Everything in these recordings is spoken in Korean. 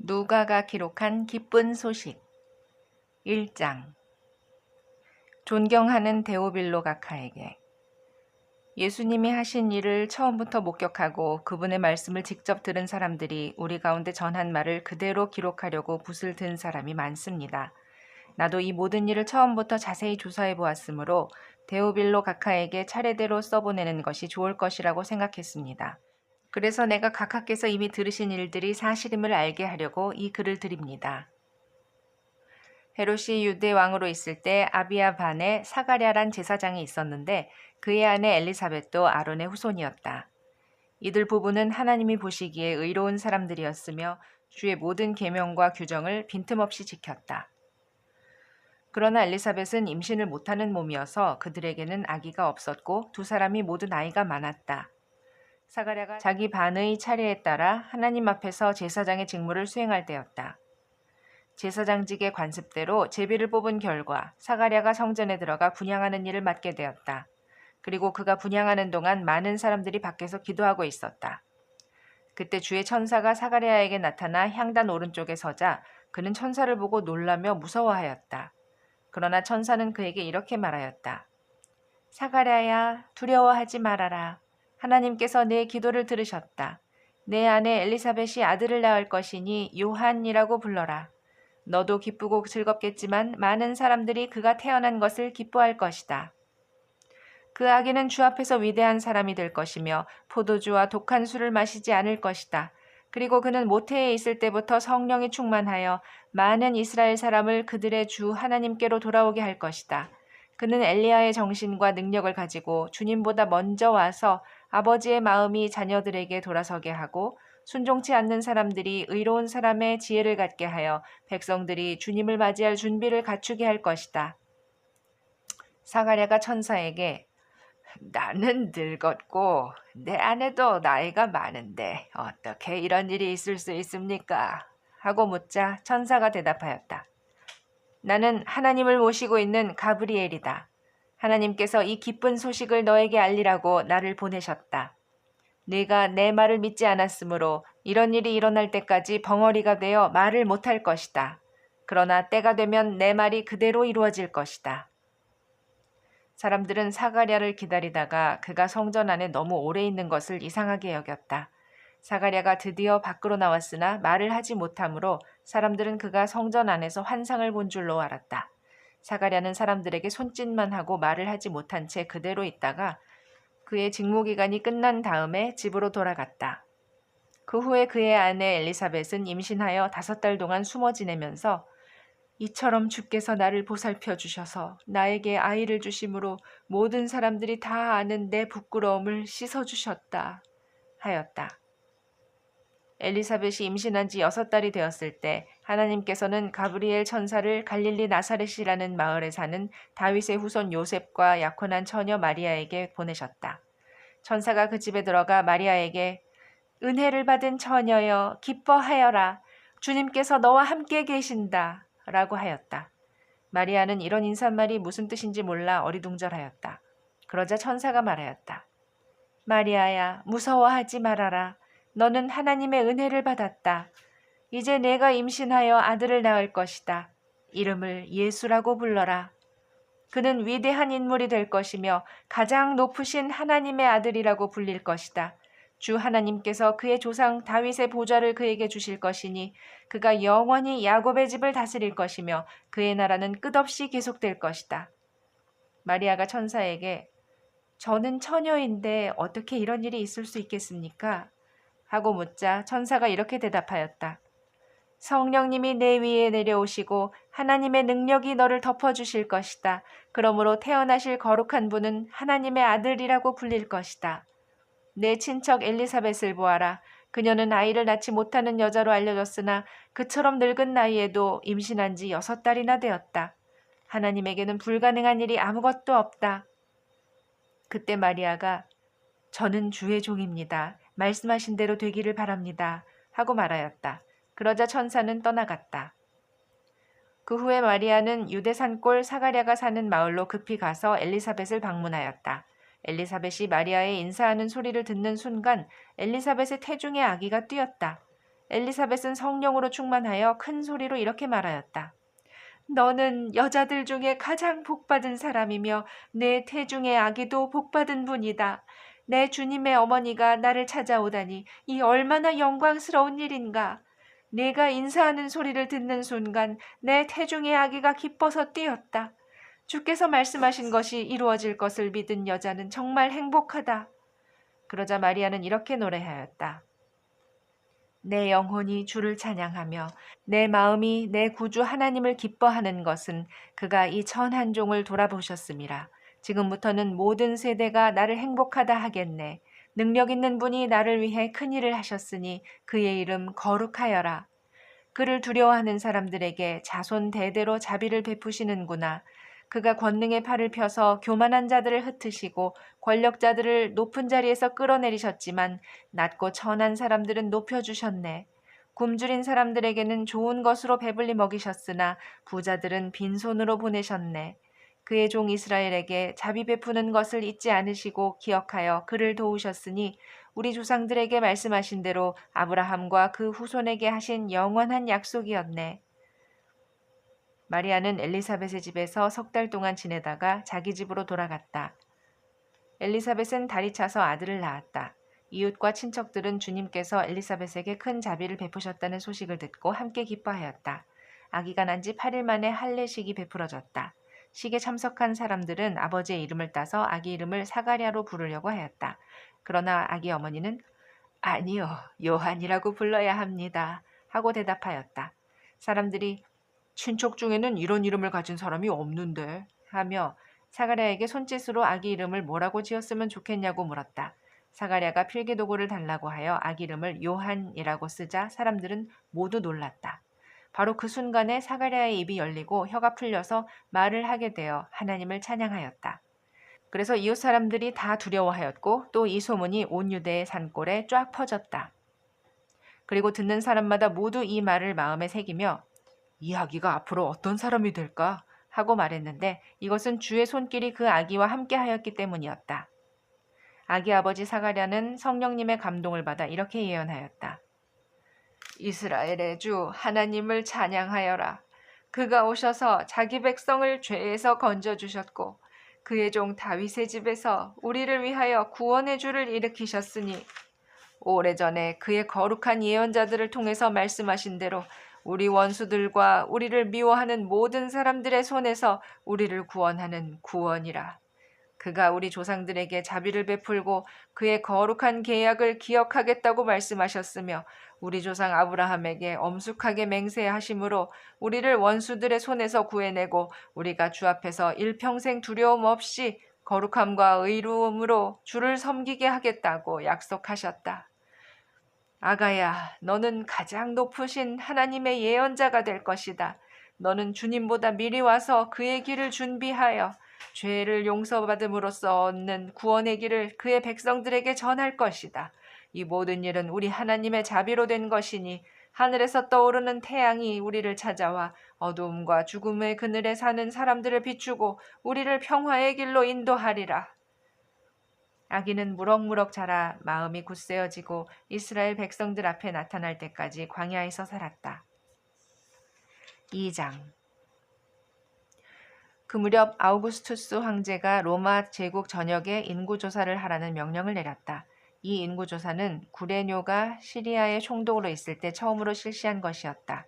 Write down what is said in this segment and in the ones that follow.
누가가 기록한 기쁜 소식 1장. 존경하는 데오빌로 각하에게 예수님이 하신 일을 처음부터 목격하고 그분의 말씀을 직접 들은 사람들이 우리 가운데 전한 말을 그대로 기록하려고 붓을 든 사람이 많습니다. 나도 이 모든 일을 처음부터 자세히 조사해 보았으므로 데오빌로 각하에게 차례대로 써보내는 것이 좋을 것이라고 생각했습니다. 그래서 내가 각하께서 이미 들으신 일들이 사실임을 알게 하려고 이 글을 드립니다. 헤롯이 유대 왕으로 있을 때 아비야 반에 사가랴란 제사장이 있었는데 그의 아내 엘리사벳도 아론의 후손이었다. 이들 부부는 하나님이 보시기에 의로운 사람들이었으며 주의 모든 계명과 규정을 빈틈없이 지켰다. 그러나 엘리사벳은 임신을 못하는 몸이어서 그들에게는 아기가 없었고 두 사람이 모두 나이가 많았다. 사가랴가 자기 반의 차례에 따라 하나님 앞에서 제사장의 직무를 수행할 때였다. 제사장직의 관습대로 제비를 뽑은 결과 사가랴가 성전에 들어가 분향하는 일을 맡게 되었다. 그리고 그가 분향하는 동안 많은 사람들이 밖에서 기도하고 있었다. 그때 주의 천사가 사가랴에게 나타나 향단 오른쪽에 서자 그는 천사를 보고 놀라며 무서워하였다. 그러나 천사는 그에게 이렇게 말하였다. 사가랴야, 두려워하지 말아라. 하나님께서 내 기도를 들으셨다. 내 아내 엘리사벳이 아들을 낳을 것이니 요한이라고 불러라. 너도 기쁘고 즐겁겠지만 많은 사람들이 그가 태어난 것을 기뻐할 것이다. 그 아기는 주 앞에서 위대한 사람이 될 것이며 포도주와 독한 술을 마시지 않을 것이다. 그리고 그는 모태에 있을 때부터 성령이 충만하여 많은 이스라엘 사람을 그들의 주 하나님께로 돌아오게 할 것이다. 그는 엘리야의 정신과 능력을 가지고 주님보다 먼저 와서 아버지의 마음이 자녀들에게 돌아서게 하고 순종치 않는 사람들이 의로운 사람의 지혜를 갖게 하여 백성들이 주님을 맞이할 준비를 갖추게 할 것이다. 사가랴가 천사에게 나는 늙었고 내 아내도 나이가 많은데 어떻게 이런 일이 있을 수 있습니까? 하고 묻자 천사가 대답하였다. 나는 하나님을 모시고 있는 가브리엘이다. 하나님께서 이 기쁜 소식을 너에게 알리라고 나를 보내셨다. 네가 내 말을 믿지 않았으므로 이런 일이 일어날 때까지 벙어리가 되어 말을 못할 것이다. 그러나 때가 되면 내 말이 그대로 이루어질 것이다. 사람들은 사가랴를 기다리다가 그가 성전 안에 너무 오래 있는 것을 이상하게 여겼다. 사가랴가 드디어 밖으로 나왔으나 말을 하지 못하므로 사람들은 그가 성전 안에서 환상을 본 줄로 알았다. 사가랴는 사람들에게 손짓만 하고 말을 하지 못한 채 그대로 있다가 그의 직무기간이 끝난 다음에 집으로 돌아갔다. 그 후에 그의 아내 엘리사벳은 임신하여 5달 동안 숨어 지내면서 이처럼 주께서 나를 보살펴 주셔서 나에게 아이를 주심으로 모든 사람들이 다 아는 내 부끄러움을 씻어주셨다 하였다. 엘리사벳이 임신한 지 6달이 되었을 때 하나님께서는 가브리엘 천사를 갈릴리 나사렛이라는 마을에 사는 다윗의 후손 요셉과 약혼한 처녀 마리아에게 보내셨다. 천사가 그 집에 들어가 마리아에게 은혜를 받은 처녀여 기뻐하여라. 주님께서 너와 함께 계신다. 라고 하였다. 마리아는 이런 인사말이 무슨 뜻인지 몰라 어리둥절하였다. 그러자 천사가 말하였다. 마리아야, 무서워하지 말아라. 너는 하나님의 은혜를 받았다. 이제 내가 임신하여 아들을 낳을 것이다. 이름을 예수라고 불러라. 그는 위대한 인물이 될 것이며 가장 높으신 하나님의 아들이라고 불릴 것이다. 주 하나님께서 그의 조상 다윗의 보좌를 그에게 주실 것이니 그가 영원히 야곱의 집을 다스릴 것이며 그의 나라는 끝없이 계속될 것이다. 마리아가 천사에게 저는 처녀인데 어떻게 이런 일이 있을 수 있겠습니까? 하고 묻자 천사가 이렇게 대답하였다. 성령님이 내 위에 내려오시고 하나님의 능력이 너를 덮어주실 것이다. 그러므로 태어나실 거룩한 분은 하나님의 아들이라고 불릴 것이다. 내 친척 엘리사벳을 보아라. 그녀는 아이를 낳지 못하는 여자로 알려졌으나 그처럼 늙은 나이에도 임신한 지 6달이나 되었다. 하나님에게는 불가능한 일이 아무것도 없다. 그때 마리아가 저는 주의 종입니다. 말씀하신 대로 되기를 바랍니다. 하고 말하였다. 그러자 천사는 떠나갔다. 그 후에 마리아는 유대 산골 사가랴가 사는 마을로 급히 가서 엘리사벳을 방문하였다. 엘리사벳이 마리아의 인사하는 소리를 듣는 순간 엘리사벳의 태중에 아기가 뛰었다. 엘리사벳은 성령으로 충만하여 큰 소리로 이렇게 말하였다. 너는 여자들 중에 가장 복받은 사람이며 내 태중의 아기도 복받은 분이다. 내 주님의 어머니가 나를 찾아오다니 이 얼마나 영광스러운 일인가. 내가 인사하는 소리를 듣는 순간 내 태중의 아기가 기뻐서 뛰었다. 주께서 말씀하신 것이 이루어질 것을 믿은 여자는 정말 행복하다. 그러자 마리아는 이렇게 노래하였다. 내 영혼이 주를 찬양하며 내 마음이 내 구주 하나님을 기뻐하는 것은 그가 이 천한 종을 돌아보셨음이라. 지금부터는 모든 세대가 나를 행복하다 하겠네. 능력 있는 분이 나를 위해 큰 일을 하셨으니 그의 이름 거룩하여라. 그를 두려워하는 사람들에게 자손 대대로 자비를 베푸시는구나. 그가 권능의 팔을 펴서 교만한 자들을 흩으시고 권력자들을 높은 자리에서 끌어내리셨지만 낮고 천한 사람들은 높여주셨네. 굶주린 사람들에게는 좋은 것으로 배불리 먹이셨으나 부자들은 빈손으로 보내셨네. 그의 종 이스라엘에게 자비 베푸는 것을 잊지 않으시고 기억하여 그를 도우셨으니 우리 조상들에게 말씀하신 대로 아브라함과 그 후손에게 하신 영원한 약속이었네. 마리아는 엘리사벳의 집에서 3달 동안 지내다가 자기 집으로 돌아갔다. 엘리사벳은 달이 차서 아들을 낳았다. 이웃과 친척들은 주님께서 엘리사벳에게 큰 자비를 베푸셨다는 소식을 듣고 함께 기뻐하였다. 아기가 난 지 8일 만에 할례식이 베풀어졌다. 식에 참석한 사람들은 아버지의 이름을 따서 아기 이름을 사가랴로 부르려고 하였다. 그러나 아기 어머니는 아니요, 요한이라고 불러야 합니다. 하고 대답하였다. 사람들이 친척 중에는 이런 이름을 가진 사람이 없는데 하며 사가랴에게 손짓으로 아기 이름을 뭐라고 지었으면 좋겠냐고 물었다. 사가랴가 필기도구를 달라고 하여 아기 이름을 요한이라고 쓰자 사람들은 모두 놀랐다. 바로 그 순간에 사가랴의 입이 열리고 혀가 풀려서 말을 하게 되어 하나님을 찬양하였다. 그래서 이웃 사람들이 다 두려워하였고 또 이 소문이 온 유대의 산골에 쫙 퍼졌다. 그리고 듣는 사람마다 모두 이 말을 마음에 새기며 이 아기가 앞으로 어떤 사람이 될까? 하고 말했는데 이것은 주의 손길이 그 아기와 함께 하였기 때문이었다. 아기 아버지 사가랴는 성령님의 감동을 받아 이렇게 예언하였다. 이스라엘의 주 하나님을 찬양하여라. 그가 오셔서 자기 백성을 죄에서 건져주셨고 그의 종 다윗의 집에서 우리를 위하여 구원의 주를 일으키셨으니 오래전에 그의 거룩한 예언자들을 통해서 말씀하신 대로 우리 원수들과 우리를 미워하는 모든 사람들의 손에서 우리를 구원하는 구원이라. 그가 우리 조상들에게 자비를 베풀고 그의 거룩한 계약을 기억하겠다고 말씀하셨으며 우리 조상 아브라함에게 엄숙하게 맹세하심으로 우리를 원수들의 손에서 구해내고 우리가 주 앞에서 일평생 두려움 없이 거룩함과 의로움으로 주를 섬기게 하겠다고 약속하셨다. 아가야, 너는 가장 높으신 하나님의 예언자가 될 것이다. 너는 주님보다 미리 와서 그의 길을 준비하여 죄를 용서받음으로써 얻는 구원의 길을 그의 백성들에게 전할 것이다. 이 모든 일은 우리 하나님의 자비로 된 것이니 하늘에서 떠오르는 태양이 우리를 찾아와 어두움과 죽음의 그늘에 사는 사람들을 비추고 우리를 평화의 길로 인도하리라. 아기는 무럭무럭 자라 마음이 굳세어지고 이스라엘 백성들 앞에 나타날 때까지 광야에서 살았다. 2장. 그 무렵 아우구스투스 황제가 로마 제국 전역에 인구조사를 하라는 명령을 내렸다. 이 인구조사는 구레뇨가 시리아의 총독으로 있을 때 처음으로 실시한 것이었다.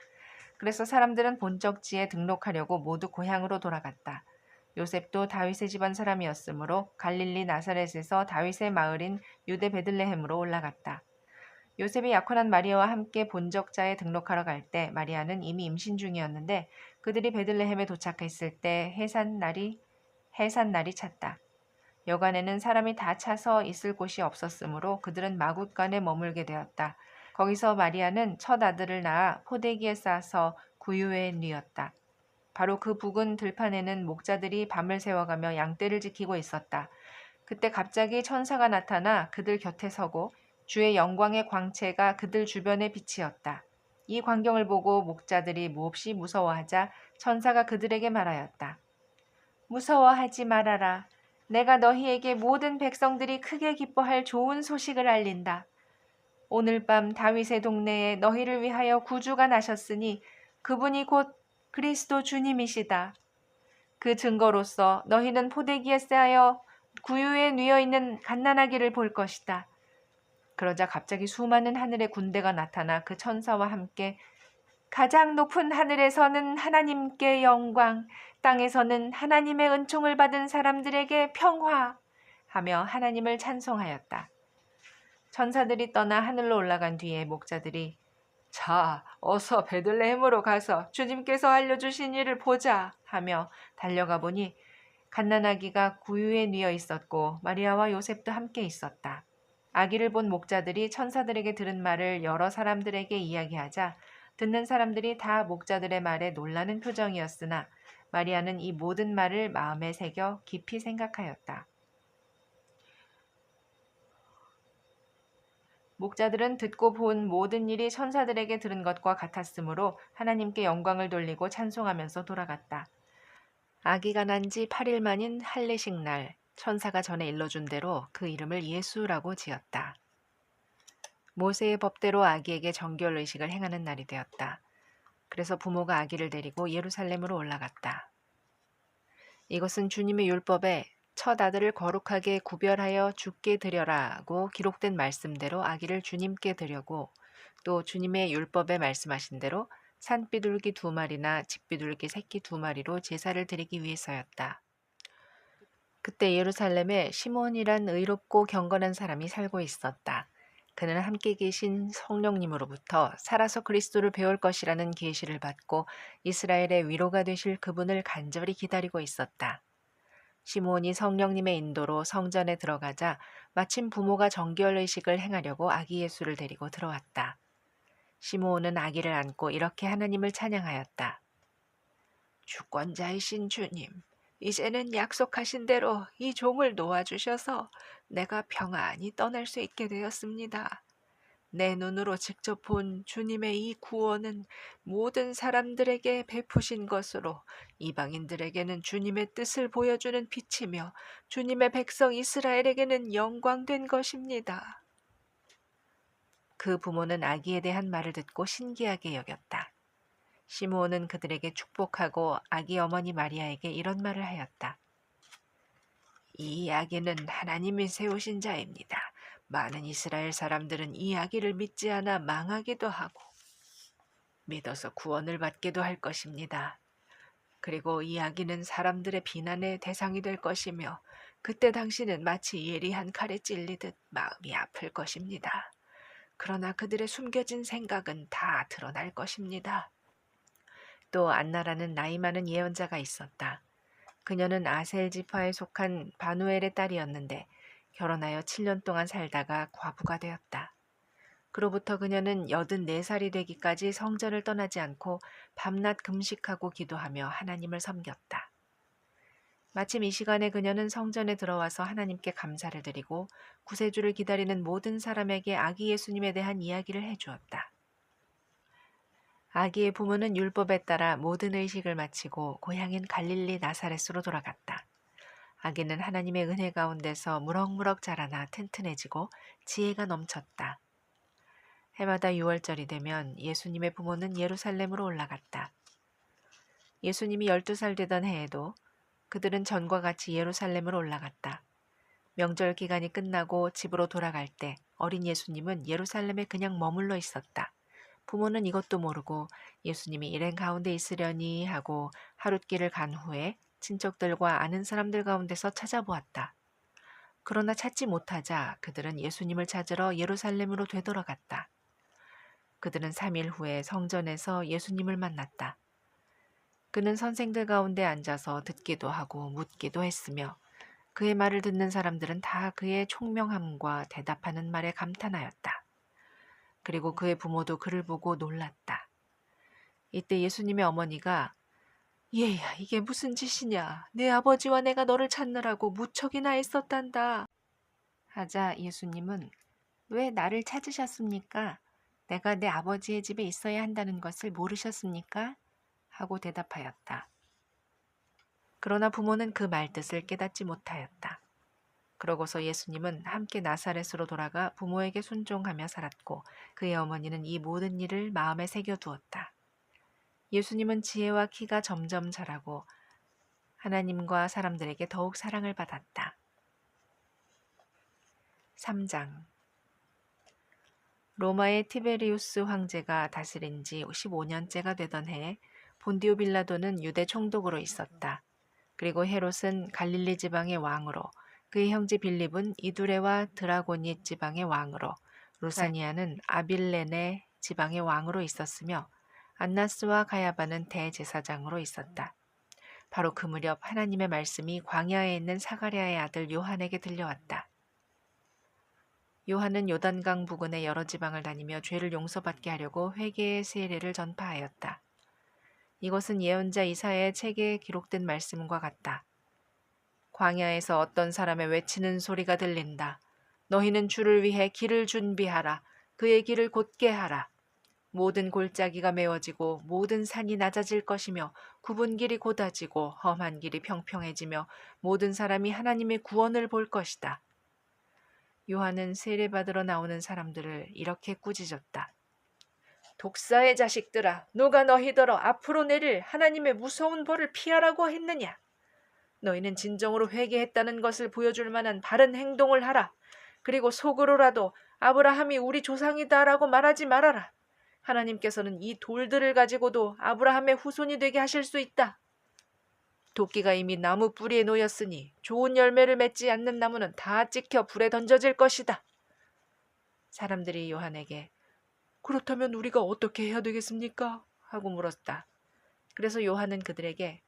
그래서 사람들은 본적지에 등록하려고 모두 고향으로 돌아갔다. 요셉도 다윗의 집안 사람이었으므로 갈릴리 나사렛에서 다윗의 마을인 유대 베들레헴으로 올라갔다. 요셉이 약혼한 마리아와 함께 본적자에 등록하러 갈 때 마리아는 이미 임신 중이었는데 그들이 베들레헴에 도착했을 때 해산날이 찼다. 여관에는 사람이 다 차서 있을 곳이 없었으므로 그들은 마굿간에 머물게 되었다. 거기서 마리아는 첫 아들을 낳아 포대기에 싸서 구유에 뉘었다. 바로 그 부근 들판에는 목자들이 밤을 새워가며 양떼를 지키고 있었다. 그때 갑자기 천사가 나타나 그들 곁에 서고 주의 영광의 광채가 그들 주변에 비치었다. 이 광경을 보고 목자들이 몹시 무서워하자 천사가 그들에게 말하였다. 무서워하지 말아라. 내가 너희에게 모든 백성들이 크게 기뻐할 좋은 소식을 알린다. 오늘 밤 다윗의 동네에 너희를 위하여 구주가 나셨으니 그분이 곧 그리스도 주님이시다. 그 증거로서 너희는 포대기에 쌓여 구유에 뉘어 있는 갓난아기를 볼 것이다. 그러자 갑자기 수많은 하늘의 군대가 나타나 그 천사와 함께 가장 높은 하늘에서는 하나님께 영광, 땅에서는 하나님의 은총을 받은 사람들에게 평화 하며 하나님을 찬송하였다. 천사들이 떠나 하늘로 올라간 뒤에 목자들이 자, 어서 베들레헴으로 가서 주님께서 알려주신 일을 보자 하며 달려가 보니 갓난아기가 구유에 뉘어 있었고 마리아와 요셉도 함께 있었다. 아기를 본 목자들이 천사들에게 들은 말을 여러 사람들에게 이야기하자 듣는 사람들이 다 목자들의 말에 놀라는 표정이었으나 마리아는 이 모든 말을 마음에 새겨 깊이 생각하였다. 목자들은 듣고 본 모든 일이 천사들에게 들은 것과 같았으므로 하나님께 영광을 돌리고 찬송하면서 돌아갔다. 아기가 난 지 8일 만인 할례식 날 천사가 전에 일러준 대로 그 이름을 예수라고 지었다. 모세의 법대로 아기에게 정결의식을 행하는 날이 되었다. 그래서 부모가 아기를 데리고 예루살렘으로 올라갔다. 이것은 주님의 율법에 첫 아들을 거룩하게 구별하여 주께 드려라고 기록된 말씀대로 아기를 주님께 드려고 또 주님의 율법에 말씀하신 대로 산비둘기 2마리나 집비둘기 새끼 2마리로 제사를 드리기 위해서였다. 그때 예루살렘에 시몬이란 의롭고 경건한 사람이 살고 있었다. 그는 함께 계신 성령님으로부터 살아서 그리스도를 배울 것이라는 계시를 받고 이스라엘의 위로가 되실 그분을 간절히 기다리고 있었다. 시몬이 성령님의 인도로 성전에 들어가자 마침 부모가 정결의식을 행하려고 아기 예수를 데리고 들어왔다. 시므온은 아기를 안고 이렇게 하나님을 찬양하였다. 주권자이신 주님, 이제는 약속하신 대로 이 종을 놓아주셔서 내가 평안히 떠날 수 있게 되었습니다. 내 눈으로 직접 본 주님의 이 구원은 모든 사람들에게 베푸신 것으로 이방인들에게는 주님의 뜻을 보여주는 빛이며 주님의 백성 이스라엘에게는 영광된 것입니다. 그 부모는 아기에 대한 말을 듣고 신기하게 여겼다. 시므온은 그들에게 축복하고 아기 어머니 마리아에게 이런 말을 하였다. 이 아기는 하나님이 세우신 자입니다. 많은 이스라엘 사람들은 이 아기를 믿지 않아 망하기도 하고 믿어서 구원을 받기도 할 것입니다. 그리고 이 아기는 사람들의 비난의 대상이 될 것이며 그때 당신은 마치 예리한 칼에 찔리듯 마음이 아플 것입니다. 그러나 그들의 숨겨진 생각은 다 드러날 것입니다. 또 안나라는 나이 많은 예언자가 있었다. 그녀는 아셀 지파에 속한 바누엘의 딸이었는데 결혼하여 7년 동안 살다가 과부가 되었다. 그로부터 그녀는 84살이 되기까지 성전을 떠나지 않고 밤낮 금식하고 기도하며 하나님을 섬겼다. 마침 이 시간에 그녀는 성전에 들어와서 하나님께 감사를 드리고 구세주를 기다리는 모든 사람에게 아기 예수님에 대한 이야기를 해주었다. 아기의 부모는 율법에 따라 모든 의식을 마치고 고향인 갈릴리 나사렛으로 돌아갔다. 아기는 하나님의 은혜 가운데서 무럭무럭 자라나 튼튼해지고 지혜가 넘쳤다. 해마다 6월절이 되면 예수님의 부모는 예루살렘으로 올라갔다. 예수님이 12살 되던 해에도 그들은 전과 같이 예루살렘으로 올라갔다. 명절 기간이 끝나고 집으로 돌아갈 때 어린 예수님은 예루살렘에 그냥 머물러 있었다. 부모는 이것도 모르고 예수님이 일행 가운데 있으려니 하고 하룻길을 간 후에 친척들과 아는 사람들 가운데서 찾아보았다. 그러나 찾지 못하자 그들은 예수님을 찾으러 예루살렘으로 되돌아갔다. 그들은 3일 후에 성전에서 예수님을 만났다. 그는 선생들 가운데 앉아서 듣기도 하고 묻기도 했으며 그의 말을 듣는 사람들은 다 그의 총명함과 대답하는 말에 감탄하였다. 그리고 그의 부모도 그를 보고 놀랐다. 이때 예수님의 어머니가 얘야, 이게 무슨 짓이냐. 내 아버지와 내가 너를 찾느라고 무척이나 애썼단다. 하자 예수님은 왜 나를 찾으셨습니까? 내가 내 아버지의 집에 있어야 한다는 것을 모르셨습니까? 하고 대답하였다. 그러나 부모는 그 말뜻을 깨닫지 못하였다. 그러고서 예수님은 함께 나사렛으로 돌아가 부모에게 순종하며 살았고 그의 어머니는 이 모든 일을 마음에 새겨두었다. 예수님은 지혜와 키가 점점 자라고 하나님과 사람들에게 더욱 사랑을 받았다. 3장. 로마의 티베리우스 황제가 다스린 지 15년째가 되던 해에 본디오 빌라도는 유대 총독으로 있었다. 그리고 헤롯은 갈릴리 지방의 왕으로, 그의 형제 빌립은 이두레와 드라고니 지방의 왕으로, 루사니아는 아빌레네 지방의 왕으로 있었으며 안나스와 가야바는 대제사장으로 있었다. 바로 그 무렵 하나님의 말씀이 광야에 있는 사가랴의 아들 요한에게 들려왔다. 요한은 요단강 부근의 여러 지방을 다니며 죄를 용서받게 하려고 회개의 세례를 전파하였다. 이것은 예언자 이사야의 책에 기록된 말씀과 같다. 광야에서 어떤 사람의 외치는 소리가 들린다. 너희는 주를 위해 길을 준비하라. 그의 길을 곧게 하라. 모든 골짜기가 메워지고 모든 산이 낮아질 것이며 굽은 길이 곧아지고 험한 길이 평평해지며 모든 사람이 하나님의 구원을 볼 것이다. 요한은 세례받으러 나오는 사람들을 이렇게 꾸짖었다. 독사의 자식들아, 누가 너희더러 앞으로 내릴 하나님의 무서운 벌을 피하라고 했느냐? 너희는 진정으로 회개했다는 것을 보여줄 만한 바른 행동을 하라. 그리고 속으로라도 아브라함이 우리 조상이다라고 말하지 말아라. 하나님께서는 이 돌들을 가지고도 아브라함의 후손이 되게 하실 수 있다. 도끼가 이미 나무 뿌리에 놓였으니 좋은 열매를 맺지 않는 나무는 다 찍혀 불에 던져질 것이다. 사람들이 요한에게 그렇다면 우리가 어떻게 해야 되겠습니까? 하고 물었다. 그래서 요한은 그들에게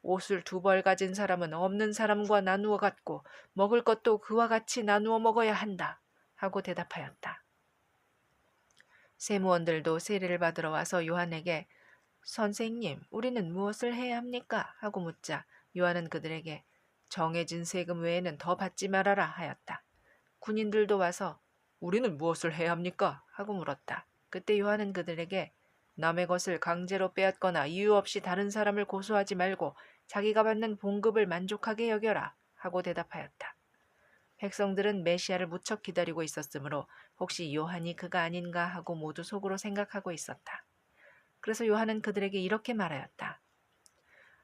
옷을 2벌 가진 사람은 없는 사람과 나누어 갖고 먹을 것도 그와 같이 나누어 먹어야 한다. 하고 대답하였다. 세무원들도 세례를 받으러 와서 요한에게 선생님, 우리는 무엇을 해야 합니까? 하고 묻자 요한은 그들에게 정해진 세금 외에는 더 받지 말아라 하였다. 군인들도 와서 우리는 무엇을 해야 합니까? 하고 물었다. 그때 요한은 그들에게 남의 것을 강제로 빼앗거나 이유 없이 다른 사람을 고소하지 말고 자기가 받는 봉급을 만족하게 여겨라 하고 대답하였다. 백성들은 메시아를 무척 기다리고 있었으므로 혹시 요한이 그가 아닌가 하고 모두 속으로 생각하고 있었다. 그래서 요한은 그들에게 이렇게 말하였다.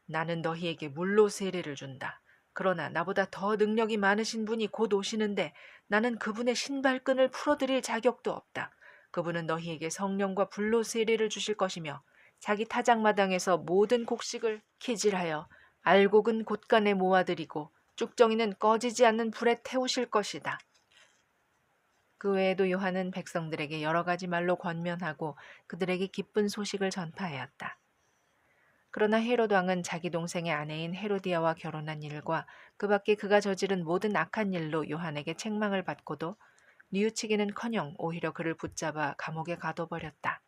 나는 너희에게 물로 세례를 준다. 그러나 나보다 더 능력이 많으신 분이 곧 오시는데 나는 그분의 신발끈을 풀어드릴 자격도 없다. 그분은 너희에게 성령과 불로 세례를 주실 것이며 자기 타작마당에서 모든 곡식을 키질하여 알곡은 곳간에 모아들이고 쭉정이는 꺼지지 않는 불에 태우실 것이다. 그 외에도 요한은 백성들에게 여러 가지 말로 권면하고 그들에게 기쁜 소식을 전파하였다. 그러나 헤롯 왕은 자기 동생의 아내인 헤로디아와 결혼한 일과 그 밖에 그가 저지른 모든 악한 일로 요한에게 책망을 받고도 뉘우치기는커녕 오히려 그를 붙잡아 감옥에 가둬버렸다.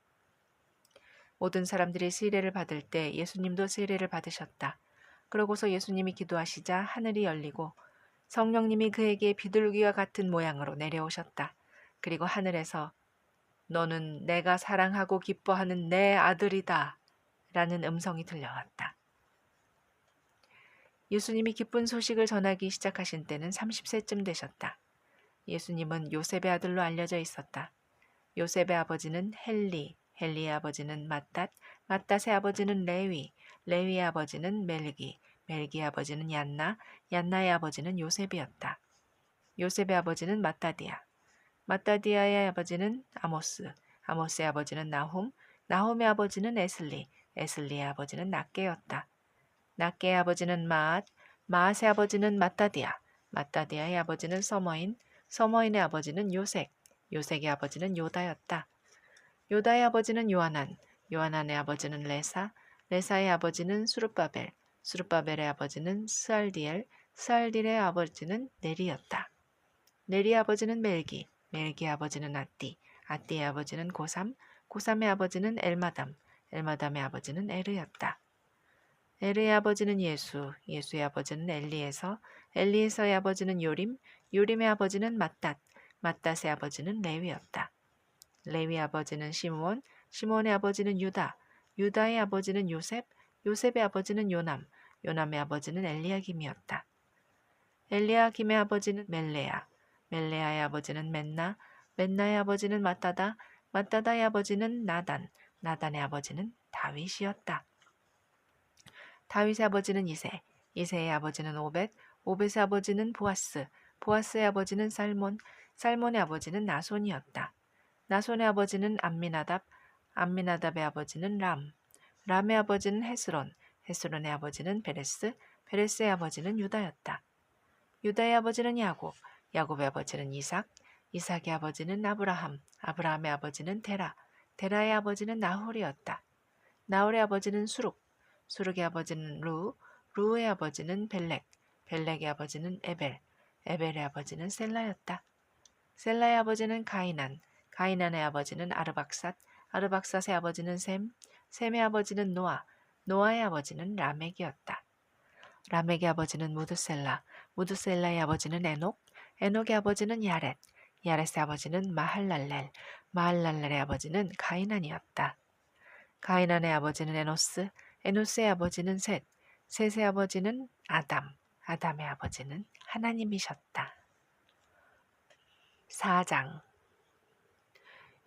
모든 사람들이 세례를 받을 때 예수님도 세례를 받으셨다. 그러고서 예수님이 기도하시자 하늘이 열리고 성령님이 그에게 비둘기와 같은 모양으로 내려오셨다. 그리고 하늘에서 너는 내가 사랑하고 기뻐하는 내 아들이다 라는 음성이 들려왔다. 예수님이 기쁜 소식을 전하기 시작하신 때는 30세쯤 되셨다. 예수님은 요셉의 아들로 알려져 있었다. 요셉의 아버지는 헬리, 헬리의 아버지는 맏닷, 맏닷의 아버지는 레위, 레위의 아버지는 멜기, 멜기의 아버지는 얀나, 얀나의 아버지는 요셉이었다. 요셉의 아버지는 맏다디아, 맏다디아의 아버지는 아모스, 아모스의 아버지는 나홈, 나홈의 아버지는 에슬리, 에슬리의 아버지는 낫게였다. 낫게의 아버지는 마앗, 마앗의 아버지는 맏다디아, 맏다디아의 아버지는 서머인, 서머인의 아버지는 요색, 요색의 아버지는 요다였다. 요다의 아버지는 요하난, 요하난의 아버지는 레사, 레사의 아버지는 수르바벨, 수르바벨의 아버지는 스알디엘, 스알디엘의 아버지는 네리였다. 네리의 아버지는 멜기, 멜기의 아버지는 아띠, 아띠의 아버지는 고삼, 고삼의 아버지는 엘마담, 엘마담의 아버지는 에르였다. 에르의 아버지는 예수, 예수의 아버지는 엘리에서, 엘리에서의 아버지는 요림, 요림의 아버지는 맏닷, 맏닷의 아버지는 레위였다. 레위 아버지는 시므온, 시므온의 아버지는 유다, 유다의 아버지는 요셉, 요셉의 아버지는 요남, 요남의 아버지는 엘리야김이었다. 엘리야김의 아버지는 멜레야, 멜레야의 아버지는 맨나, 맨나의 아버지는 마따다, 마따다의 아버지는 나단, 나단의 아버지는 다윗이었다. 다윗의 아버지는 이세, 이세의 아버지는 오벳, 오벳의 아버지는 보아스, 보아스의 아버지는 살몬, 살몬의 아버지는 나손이었다. 나손의 아버지는 암미나답, 암미나답의 아버지는 람, 람의 아버지는 헤스론, 헤스론의 아버지는 베레스, 베레스의 아버지는 유다였다. 유다의 아버지는 야곱, 야곱의 아버지는 이삭, 이삭의 아버지는 아브라함, 아브라함의 아버지는 데라, 데라의 아버지는 나홀이었다. 나홀의 아버지는 수룩, 수룩의 아버지는 루, 루의 아버지는 벨렉, 벨렉의 아버지는 에벨, 에벨의 아버지는 셀라였다. 셀라의 아버지는 가이난, 가이난의 아버지는 아르박삿, 아르박삿의 아버지는 셈, 셈의 아버지는 노아, 노아의 아버지는 라멕이었다. 라멕의 아버지는 무드셀라, 무드셀라의 아버지는 에녹, 에녹의 아버지는 야렛, 야렛의 아버지는 마할랄렐, 마할랄렐의 아버지는 가이난이었다. 가이난의 아버지는 에노스, 에노스의 아버지는 셋, 셋의 아버지는 아담, 아담의 아버지는 하나님이셨다. 4장.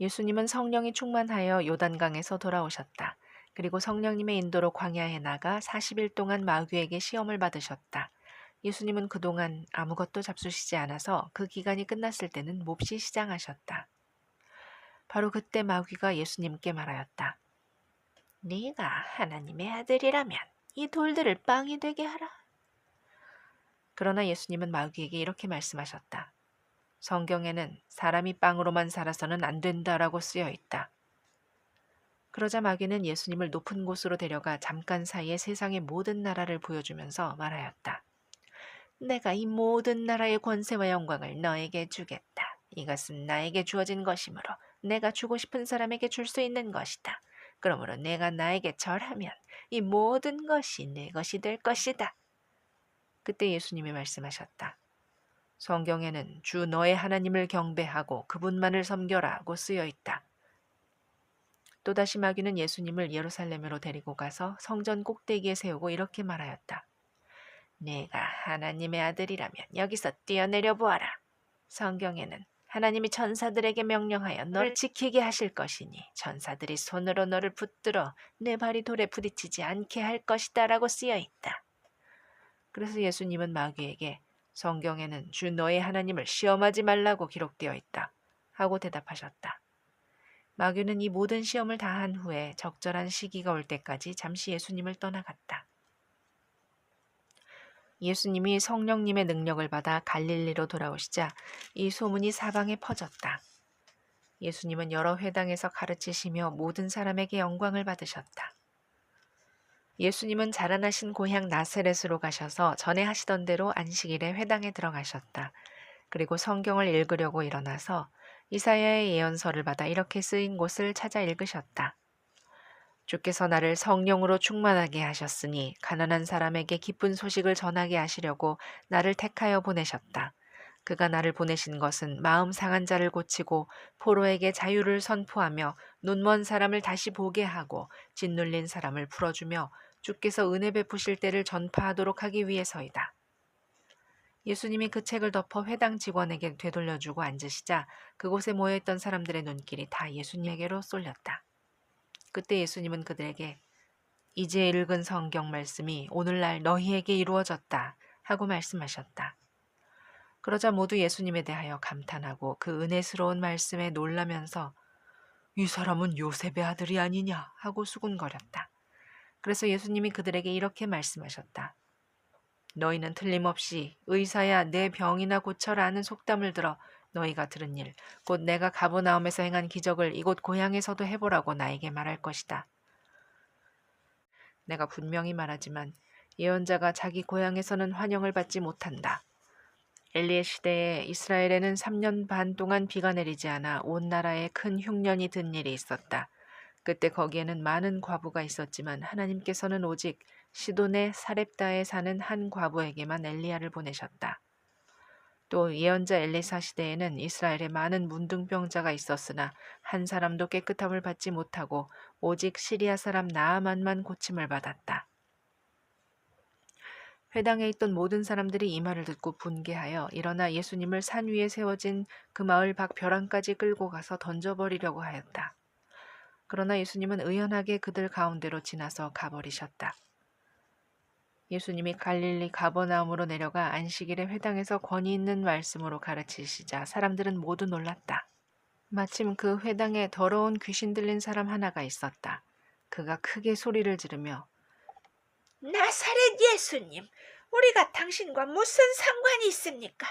예수님은 성령이 충만하여 요단강에서 돌아오셨다. 그리고 성령님의 인도로 광야에 나가 40일 동안 마귀에게 시험을 받으셨다. 예수님은 그동안 아무것도 잡수시지 않아서 그 기간이 끝났을 때는 몹시 시장하셨다. 바로 그때 마귀가 예수님께 말하였다. 네가 하나님의 아들이라면 이 돌들을 빵이 되게 하라. 그러나 예수님은 마귀에게 이렇게 말씀하셨다. 성경에는 사람이 빵으로만 살아서는 안 된다라고 쓰여 있다. 그러자 마귀는 예수님을 높은 곳으로 데려가 잠깐 사이에 세상의 모든 나라를 보여주면서 말하였다. 내가 이 모든 나라의 권세와 영광을 너에게 주겠다. 이것은 나에게 주어진 것이므로 내가 주고 싶은 사람에게 줄 수 있는 것이다. 그러므로 내가 나에게 절하면 이 모든 것이 내 것이 될 것이다. 그때 예수님이 말씀하셨다. 성경에는 주 너의 하나님을 경배하고 그분만을 섬겨라고 쓰여 있다. 또다시 마귀는 예수님을 예루살렘으로 데리고 가서 성전 꼭대기에 세우고 이렇게 말하였다. 내가 하나님의 아들이라면 여기서 뛰어내려 보아라. 성경에는 하나님이 천사들에게 명령하여 너를 지키게 하실 것이니 천사들이 손으로 너를 붙들어 내 발이 돌에 부딪히지 않게 할 것이다 라고 쓰여 있다. 그래서 예수님은 마귀에게 성경에는 주 너의 하나님을 시험하지 말라고 기록되어 있다 하고 대답하셨다. 마귀는 이 모든 시험을 다 한 후에 적절한 시기가 올 때까지 잠시 예수님을 떠나갔다. 예수님이 성령님의 능력을 받아 갈릴리로 돌아오시자 이 소문이 사방에 퍼졌다. 예수님은 여러 회당에서 가르치시며 모든 사람에게 영광을 받으셨다. 예수님은 자라나신 고향 나세렛으로 가셔서 전에 하시던 대로 안식일에 회당에 들어가셨다. 그리고 성경을 읽으려고 일어나서 이사야의 예언서를 받아 이렇게 쓰인 곳을 찾아 읽으셨다. 주께서 나를 성령으로 충만하게 하셨으니 가난한 사람에게 기쁜 소식을 전하게 하시려고 나를 택하여 보내셨다. 그가 나를 보내신 것은 마음 상한 자를 고치고 포로에게 자유를 선포하며 눈먼 사람을 다시 보게 하고 짓눌린 사람을 풀어주며 주께서 은혜 베푸실 때를 전파하도록 하기 위해서이다. 예수님이 그 책을 덮어 회당 직원에게 되돌려주고 앉으시자 그곳에 모여있던 사람들의 눈길이 다 예수님에게로 쏠렸다. 그때 예수님은 그들에게 이제 읽은 성경 말씀이 오늘날 너희에게 이루어졌다 하고 말씀하셨다. 그러자 모두 예수님에 대하여 감탄하고 그 은혜스러운 말씀에 놀라면서 이 사람은 요셉의 아들이 아니냐 하고 수군거렸다. 그래서 예수님이 그들에게 이렇게 말씀하셨다. 너희는 틀림없이 의사야 내 병이나 고쳐라 하는 속담을 들어 너희가 들은 일, 곧 내가 가버나움에서 행한 기적을 이곳 고향에서도 해보라고 나에게 말할 것이다. 내가 분명히 말하지만 예언자가 자기 고향에서는 환영을 받지 못한다. 엘리의 시대에 이스라엘에는 3년 반 동안 비가 내리지 않아 온 나라에 큰 흉년이 든 일이 있었다. 그때 거기에는 많은 과부가 있었지만 하나님께서는 오직 시돈의 사렙다에 사는 한 과부에게만 엘리야를 보내셨다. 또 예언자 엘리사 시대에는 이스라엘에 많은 문둥병자가 있었으나 한 사람도 깨끗함을 받지 못하고 오직 시리아 사람 나아만만 고침을 받았다. 회당에 있던 모든 사람들이 이 말을 듣고 분개하여 일어나 예수님을 산 위에 세워진 그 마을 밖 벼랑까지 끌고 가서 던져버리려고 하였다. 그러나 예수님은 의연하게 그들 가운데로 지나서 가버리셨다. 예수님이 갈릴리 가버나움으로 내려가 안식일에 회당에서 권위 있는 말씀으로 가르치시자 사람들은 모두 놀랐다. 마침 그 회당에 더러운 귀신 들린 사람 하나가 있었다. 그가 크게 소리를 지르며 나사렛 예수님, 우리가 당신과 무슨 상관이 있습니까?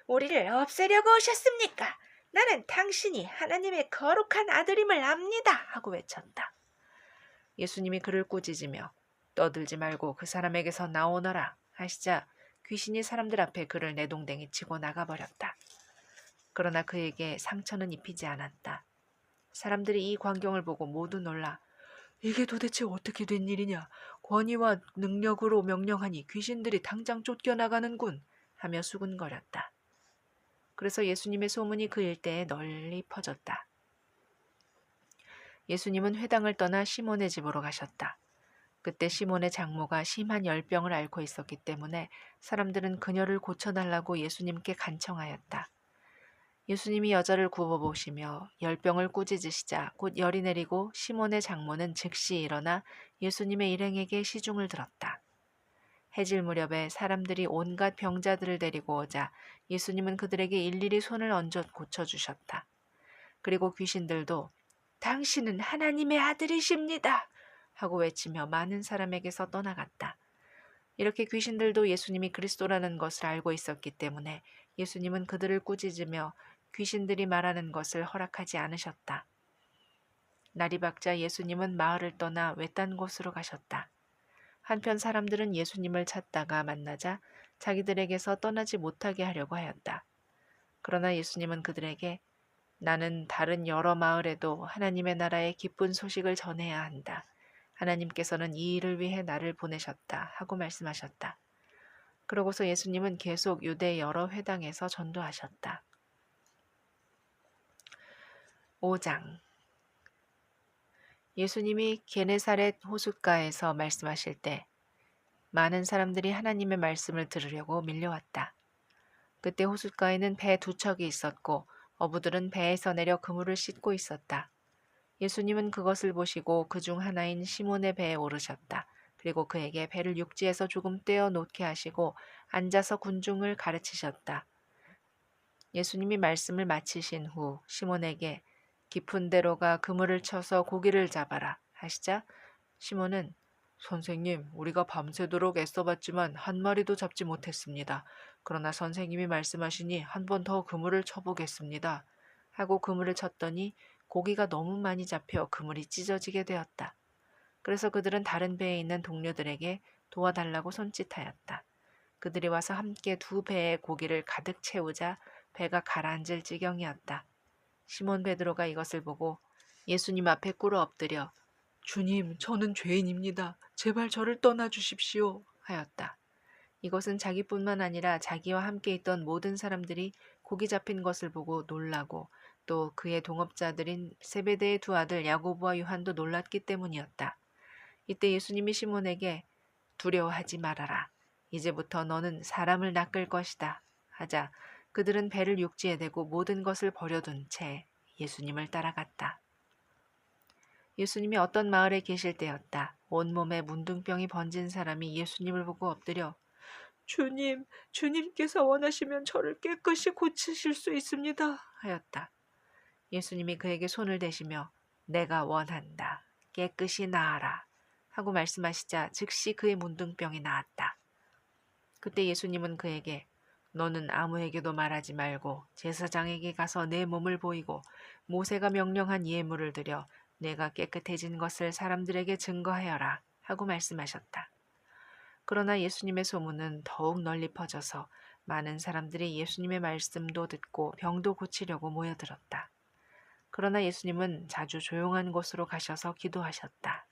우리를 없애려고 오셨습니까? 나는 당신이 하나님의 거룩한 아들임을 압니다. 하고 외쳤다. 예수님이 그를 꾸짖으며 떠들지 말고 그 사람에게서 나오너라 하시자 귀신이 사람들 앞에 그를 내동댕이 치고 나가버렸다. 그러나 그에게 상처는 입히지 않았다. 사람들이 이 광경을 보고 모두 놀라 이게 도대체 어떻게 된 일이냐? 권위와 능력으로 명령하니 귀신들이 당장 쫓겨나가는군 하며 수군거렸다. 그래서 예수님의 소문이 그 일대에 널리 퍼졌다. 예수님은 회당을 떠나 시몬의 집으로 가셨다. 그때 시몬의 장모가 심한 열병을 앓고 있었기 때문에 사람들은 그녀를 고쳐달라고 예수님께 간청하였다. 예수님이 여자를 굽어보시며 열병을 꾸짖으시자 곧 열이 내리고 시몬의 장모는 즉시 일어나 예수님의 일행에게 시중을 들었다. 해질 무렵에 사람들이 온갖 병자들을 데리고 오자 예수님은 그들에게 일일이 손을 얹어 고쳐주셨다. 그리고 귀신들도 당신은 하나님의 아들이십니다 하고 외치며 많은 사람에게서 떠나갔다. 이렇게 귀신들도 예수님이 그리스도라는 것을 알고 있었기 때문에 예수님은 그들을 꾸짖으며 귀신들이 말하는 것을 허락하지 않으셨다. 날이 밝자 예수님은 마을을 떠나 외딴 곳으로 가셨다. 한편 사람들은 예수님을 찾다가 만나자 자기들에게서 떠나지 못하게 하려고 하였다. 그러나 예수님은 그들에게 나는 다른 여러 마을에도 하나님의 나라의 기쁜 소식을 전해야 한다. 하나님께서는 이 일을 위해 나를 보내셨다 하고 말씀하셨다. 그러고서 예수님은 계속 유대 여러 회당에서 전도하셨다. 5장 예수님이 게네사렛 호숫가에서 말씀하실 때 많은 사람들이 하나님의 말씀을 들으려고 밀려왔다. 그때 호숫가에는 배 두 척이 있었고 어부들은 배에서 내려 그물을 씻고 있었다. 예수님은 그것을 보시고 그중 하나인 시몬의 배에 오르셨다. 그리고 그에게 배를 육지에서 조금 떼어 놓게 하시고 앉아서 군중을 가르치셨다. 예수님이 말씀을 마치신 후 시몬에게 깊은 데로 가 그물을 쳐서 고기를 잡아라 하시자 시몬은 선생님, 우리가 밤새도록 애써봤지만 한 마리도 잡지 못했습니다. 그러나 선생님이 말씀하시니 한 번 더 그물을 쳐보겠습니다. 하고 그물을 쳤더니 고기가 너무 많이 잡혀 그물이 찢어지게 되었다. 그래서 그들은 다른 배에 있는 동료들에게 도와달라고 손짓하였다. 그들이 와서 함께 두 배의 고기를 가득 채우자 배가 가라앉을 지경이었다. 시몬 베드로가 이것을 보고 예수님 앞에 꿇어 엎드려 주님, 저는 죄인입니다. 제발 저를 떠나 주십시오. 하였다. 이것은 자기뿐만 아니라 자기와 함께 있던 모든 사람들이 고기 잡힌 것을 보고 놀라고 또 그의 동업자들인 세베대의 두 아들 야고보와 요한도 놀랐기 때문이었다. 이때 예수님이 시몬에게 두려워하지 말아라. 이제부터 너는 사람을 낚을 것이다. 하자 그들은 배를 육지에 대고 모든 것을 버려둔 채 예수님을 따라갔다. 예수님이 어떤 마을에 계실 때였다. 온몸에 문둥병이 번진 사람이 예수님을 보고 엎드려 주님, 주님께서 원하시면 저를 깨끗이 고치실 수 있습니다. 하였다. 예수님이 그에게 손을 대시며 내가 원한다. 깨끗이 나아라. 하고 말씀하시자 즉시 그의 문둥병이 나았다. 그때 예수님은 그에게 너는 아무에게도 말하지 말고 제사장에게 가서 내 몸을 보이고 모세가 명령한 예물을 드려 내가 깨끗해진 것을 사람들에게 증거하여라 하고 말씀하셨다. 그러나 예수님의 소문은 더욱 널리 퍼져서 많은 사람들이 예수님의 말씀도 듣고 병도 고치려고 모여들었다. 그러나 예수님은 자주 조용한 곳으로 가셔서 기도하셨다.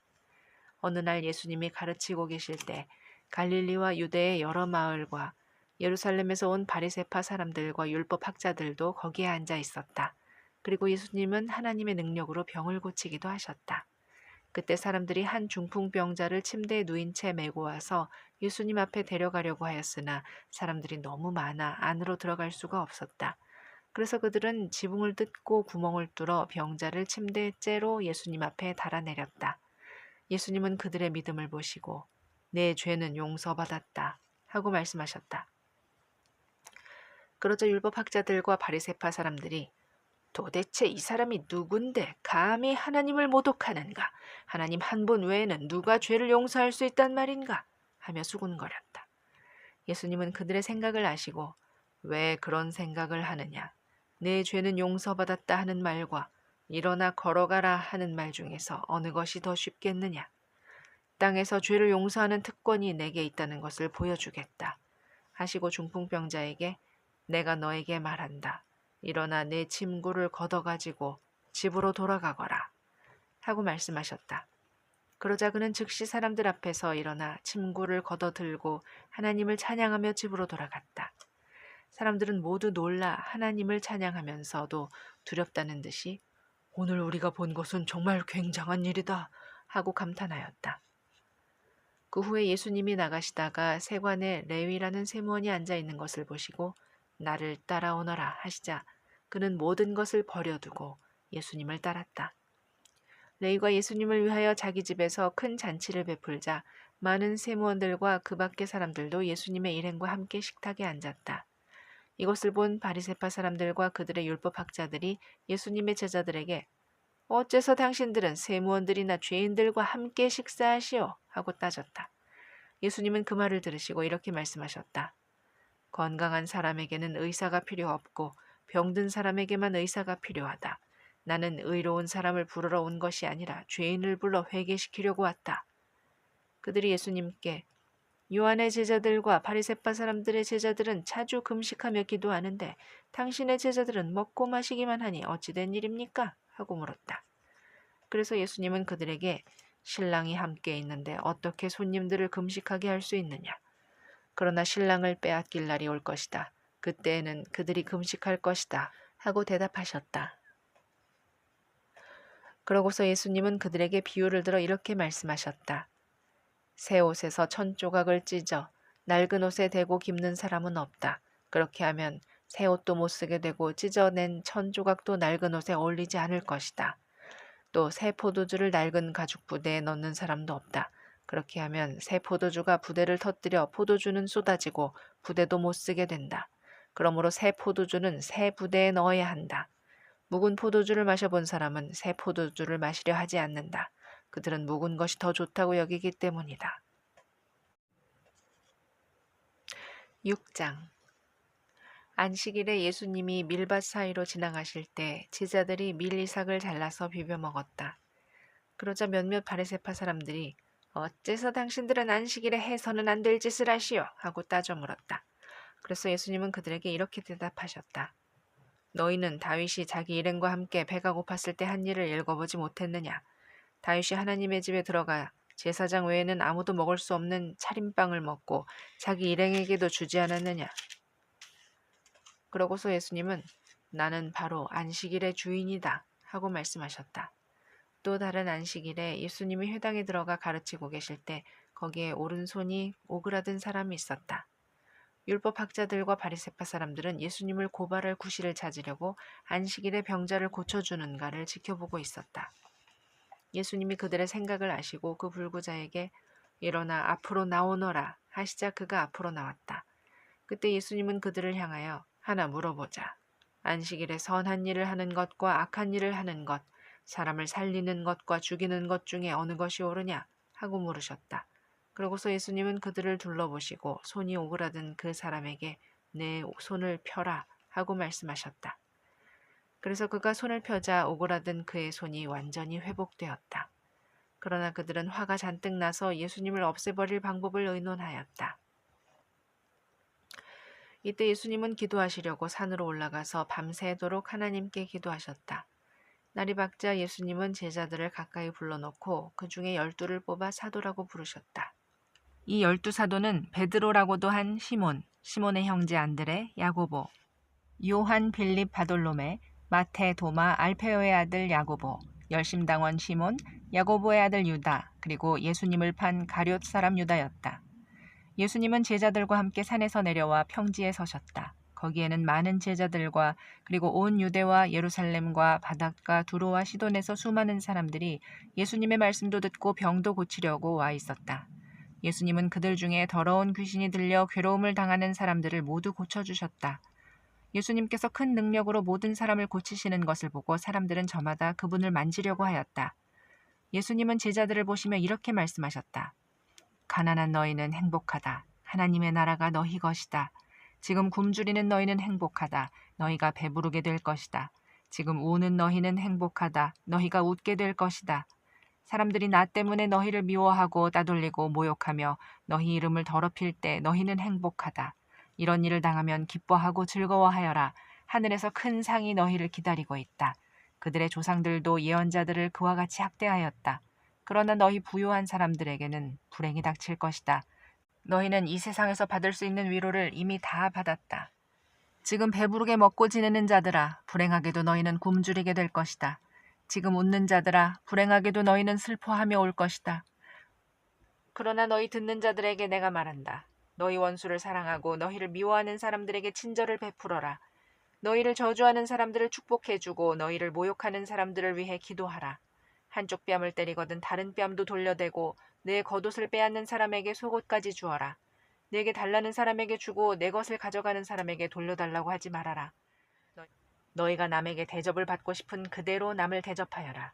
어느 날 예수님이 가르치고 계실 때 갈릴리와 유대의 여러 마을과 예루살렘에서 온 바리새파 사람들과 율법 학자들도 거기에 앉아 있었다. 그리고 예수님은 하나님의 능력으로 병을 고치기도 하셨다. 그때 사람들이 한 중풍병자를 침대에 누인 채 메고 와서 예수님 앞에 데려가려고 하였으나 사람들이 너무 많아 안으로 들어갈 수가 없었다. 그래서 그들은 지붕을 뜯고 구멍을 뚫어 병자를 침대에 째로 예수님 앞에 달아내렸다. 예수님은 그들의 믿음을 보시고 내 죄는 용서받았다 하고 말씀하셨다. 그러자 율법학자들과 바리새파 사람들이 도대체 이 사람이 누군데 감히 하나님을 모독하는가? 하나님 한 분 외에는 누가 죄를 용서할 수 있단 말인가? 하며 수군거렸다. 예수님은 그들의 생각을 아시고 왜 그런 생각을 하느냐? 내 죄는 용서받았다 하는 말과 일어나 걸어가라 하는 말 중에서 어느 것이 더 쉽겠느냐? 땅에서 죄를 용서하는 특권이 내게 있다는 것을 보여주겠다. 하시고 중풍병자에게 내가 너에게 말한다. 일어나 내 침구를 걷어가지고 집으로 돌아가거라. 하고 말씀하셨다. 그러자 그는 즉시 사람들 앞에서 일어나 침구를 걷어들고 하나님을 찬양하며 집으로 돌아갔다. 사람들은 모두 놀라 하나님을 찬양하면서도 두렵다는 듯이 오늘 우리가 본 것은 정말 굉장한 일이다 하고 감탄하였다. 그 후에 예수님이 나가시다가 세관에 레위라는 세무원이 앉아 있는 것을 보시고 나를 따라오너라 하시자 그는 모든 것을 버려두고 예수님을 따랐다. 레위가 예수님을 위하여 자기 집에서 큰 잔치를 베풀자 많은 세무원들과 그 밖의 사람들도 예수님의 일행과 함께 식탁에 앉았다. 이것을 본 바리새파 사람들과 그들의 율법학자들이 예수님의 제자들에게 어째서 당신들은 세무원들이나 죄인들과 함께 식사하시오? 하고 따졌다. 예수님은 그 말을 들으시고 이렇게 말씀하셨다. 건강한 사람에게는 의사가 필요 없고 병든 사람에게만 의사가 필요하다. 나는 의로운 사람을 부르러 온 것이 아니라 죄인을 불러 회개시키려고 왔다. 그들이 예수님께 요한의 제자들과 바리새파 사람들의 제자들은 자주 금식하며 기도하는데 당신의 제자들은 먹고 마시기만 하니 어찌 된 일입니까? 하고 물었다. 그래서 예수님은 그들에게 신랑이 함께 있는데 어떻게 손님들을 금식하게 할 수 있느냐? 그러나 신랑을 빼앗길 날이 올 것이다. 그때에는 그들이 금식할 것이다. 하고 대답하셨다. 그러고서 예수님은 그들에게 비유를 들어 이렇게 말씀하셨다. 새 옷에서 1000조각을 찢어 낡은 옷에 대고 깁는 사람은 없다. 그렇게 하면 새 옷도 못 쓰게 되고 찢어낸 1000조각도 낡은 옷에 어울리지 않을 것이다. 또 새 포도주를 낡은 가죽 부대에 넣는 사람도 없다. 그렇게 하면 새 포도주가 부대를 터뜨려 포도주는 쏟아지고 부대도 못 쓰게 된다. 그러므로 새 포도주는 새 부대에 넣어야 한다. 묵은 포도주를 마셔본 사람은 새 포도주를 마시려 하지 않는다. 그들은 묵은 것이 더 좋다고 여기기 때문이다. 6장 안식일에 예수님이 밀밭 사이로 지나가실 때 제자들이 밀이삭을 잘라서 비벼 먹었다. 그러자 몇몇 바리새파 사람들이 어째서 당신들은 안식일에 해서는 안 될 짓을 하시오? 하고 따져 물었다. 그래서 예수님은 그들에게 이렇게 대답하셨다. 너희는 다윗이 자기 일행과 함께 배가 고팠을 때 한 일을 읽어보지 못했느냐? 다윗이 하나님의 집에 들어가 제사장 외에는 아무도 먹을 수 없는 차림빵을 먹고 자기 일행에게도 주지 않았느냐? 그러고서 예수님은 나는 바로 안식일의 주인이다 하고 말씀하셨다. 또 다른 안식일에 예수님이 회당에 들어가 가르치고 계실 때 거기에 오른손이 오그라든 사람이 있었다. 율법학자들과 바리새파 사람들은 예수님을 고발할 구실을 찾으려고 안식일에 병자를 고쳐주는가를 지켜보고 있었다. 예수님이 그들의 생각을 아시고 그 불구자에게 일어나 앞으로 나오너라 하시자 그가 앞으로 나왔다. 그때 예수님은 그들을 향하여 하나 물어보자. 안식일에 선한 일을 하는 것과 악한 일을 하는 것, 사람을 살리는 것과 죽이는 것 중에 어느 것이 옳으냐? 하고 물으셨다. 그러고서 예수님은 그들을 둘러보시고 손이 오그라든 그 사람에게 내 손을 펴라 하고 말씀하셨다. 그래서 그가 손을 펴자 오그라든 그의 손이 완전히 회복되었다. 그러나 그들은 화가 잔뜩 나서 예수님을 없애버릴 방법을 의논하였다. 이때 예수님은 기도하시려고 산으로 올라가서 밤새도록 하나님께 기도하셨다. 날이 밝자 예수님은 제자들을 가까이 불러놓고 그 중에 12를 뽑아 사도라고 부르셨다. 이 12사도는 베드로라고도 한 시몬, 시몬의 형제 안드레, 야고보, 요한, 빌립, 바돌로메, 마태, 도마, 알페오의 아들 야고보, 열심당원 시몬, 야고보의 아들 유다, 그리고 예수님을 판 가룟 사람 유다였다. 예수님은 제자들과 함께 산에서 내려와 평지에 서셨다. 거기에는 많은 제자들과 그리고 온 유대와 예루살렘과 바닷가 두로와 시돈에서 수많은 사람들이 예수님의 말씀도 듣고 병도 고치려고 와 있었다. 예수님은 그들 중에 더러운 귀신이 들려 괴로움을 당하는 사람들을 모두 고쳐주셨다. 예수님께서 큰 능력으로 모든 사람을 고치시는 것을 보고 사람들은 저마다 그분을 만지려고 하였다. 예수님은 제자들을 보시며 이렇게 말씀하셨다. 가난한 너희는 행복하다. 하나님의 나라가 너희 것이다. 지금 굶주리는 너희는 행복하다. 너희가 배부르게 될 것이다. 지금 우는 너희는 행복하다. 너희가 웃게 될 것이다. 사람들이 나 때문에 너희를 미워하고 따돌리고 모욕하며 너희 이름을 더럽힐 때 너희는 행복하다. 이런 일을 당하면 기뻐하고 즐거워하여라. 하늘에서 큰 상이 너희를 기다리고 있다. 그들의 조상들도 예언자들을 그와 같이 학대하였다. 그러나 너희 부유한 사람들에게는 불행이 닥칠 것이다. 너희는 이 세상에서 받을 수 있는 위로를 이미 다 받았다. 지금 배부르게 먹고 지내는 자들아, 불행하게도 너희는 굶주리게 될 것이다. 지금 웃는 자들아, 불행하게도 너희는 슬퍼하며 올 것이다. 그러나 너희 듣는 자들에게 내가 말한다. 너희 원수를 사랑하고 너희를 미워하는 사람들에게 친절을 베풀어라. 너희를 저주하는 사람들을 축복해주고 너희를 모욕하는 사람들을 위해 기도하라. 한쪽 뺨을 때리거든 다른 뺨도 돌려대고 내 겉옷을 빼앗는 사람에게 속옷까지 주어라. 내게 달라는 사람에게 주고 내 것을 가져가는 사람에게 돌려달라고 하지 말아라. 너희가 남에게 대접을 받고 싶은 그대로 남을 대접하여라.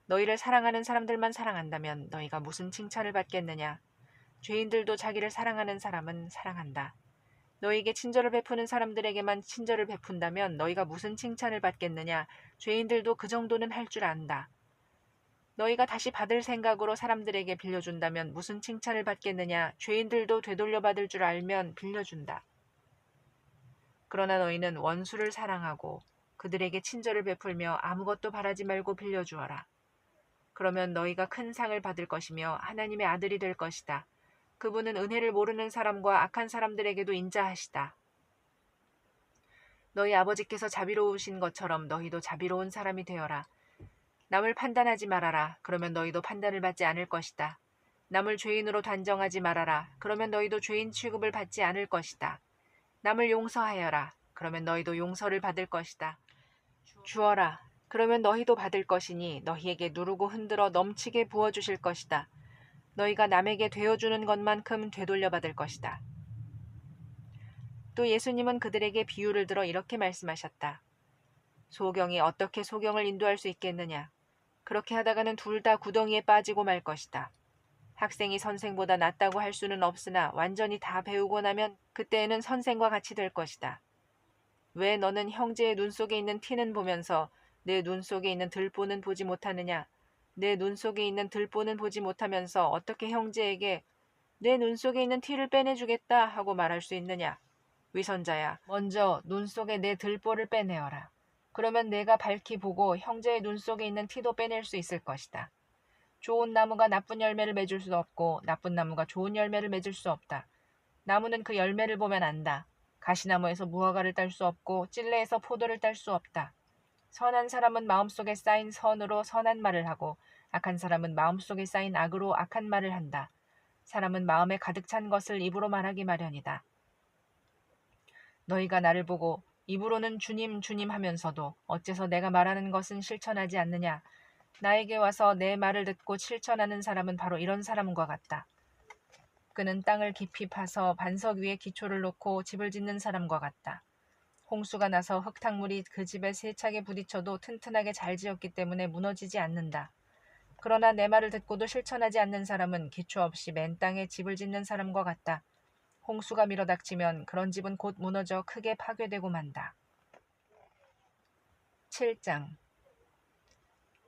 너희를 사랑하는 사람들만 사랑한다면 너희가 무슨 칭찬을 받겠느냐. 죄인들도 자기를 사랑하는 사람은 사랑한다. 너희에게 친절을 베푸는 사람들에게만 친절을 베푼다면 너희가 무슨 칭찬을 받겠느냐. 죄인들도 그 정도는 할 줄 안다. 너희가 다시 받을 생각으로 사람들에게 빌려준다면 무슨 칭찬을 받겠느냐. 죄인들도 되돌려 받을 줄 알면 빌려준다. 그러나 너희는 원수를 사랑하고 그들에게 친절을 베풀며 아무것도 바라지 말고 빌려주어라. 그러면 너희가 큰 상을 받을 것이며 하나님의 아들이 될 것이다. 그분은 은혜를 모르는 사람과 악한 사람들에게도 인자하시다. 너희 아버지께서 자비로우신 것처럼 너희도 자비로운 사람이 되어라. 남을 판단하지 말아라. 그러면 너희도 판단을 받지 않을 것이다. 남을 죄인으로 단정하지 말아라. 그러면 너희도 죄인 취급을 받지 않을 것이다. 남을 용서하여라. 그러면 너희도 용서를 받을 것이다. 주어라. 그러면 너희도 받을 것이니 너희에게 누르고 흔들어 넘치게 부어주실 것이다. 너희가 남에게 되어주는 것만큼 되돌려 받을 것이다. 또 예수님은 그들에게 비유를 들어 이렇게 말씀하셨다. 소경이 어떻게 소경을 인도할 수 있겠느냐. 그렇게 하다가는 둘 다 구덩이에 빠지고 말 것이다. 학생이 선생보다 낫다고 할 수는 없으나 완전히 다 배우고 나면 그때에는 선생과 같이 될 것이다. 왜 너는 형제의 눈 속에 있는 티는 보면서 내 눈 속에 있는 들보는 보지 못하느냐. 내 눈 속에 있는 들보는 보지 못하면서 어떻게 형제에게 내 눈 속에 있는 티를 빼내주겠다 하고 말할 수 있느냐. 위선자야, 먼저 눈 속에 내 들보를 빼내어라. 그러면 내가 밝히 보고 형제의 눈 속에 있는 티도 빼낼 수 있을 것이다. 좋은 나무가 나쁜 열매를 맺을 수 없고 나쁜 나무가 좋은 열매를 맺을 수 없다. 나무는 그 열매를 보면 안다. 가시나무에서 무화과를 딸 수 없고 찔레에서 포도를 딸 수 없다. 선한 사람은 마음속에 쌓인 선으로 선한 말을 하고 악한 사람은 마음속에 쌓인 악으로 악한 말을 한다. 사람은 마음에 가득 찬 것을 입으로 말하기 마련이다. 너희가 나를 보고 입으로는 주님 주님 하면서도 어째서 내가 말하는 것은 실천하지 않느냐. 나에게 와서 내 말을 듣고 실천하는 사람은 바로 이런 사람과 같다. 그는 땅을 깊이 파서 반석 위에 기초를 놓고 집을 짓는 사람과 같다. 홍수가 나서 흙탕물이 그 집에 세차게 부딪혀도 튼튼하게 잘 지었기 때문에 무너지지 않는다. 그러나 내 말을 듣고도 실천하지 않는 사람은 기초 없이 맨 땅에 집을 짓는 사람과 같다. 홍수가 밀어닥치면 그런 집은 곧 무너져 크게 파괴되고 만다. 7장.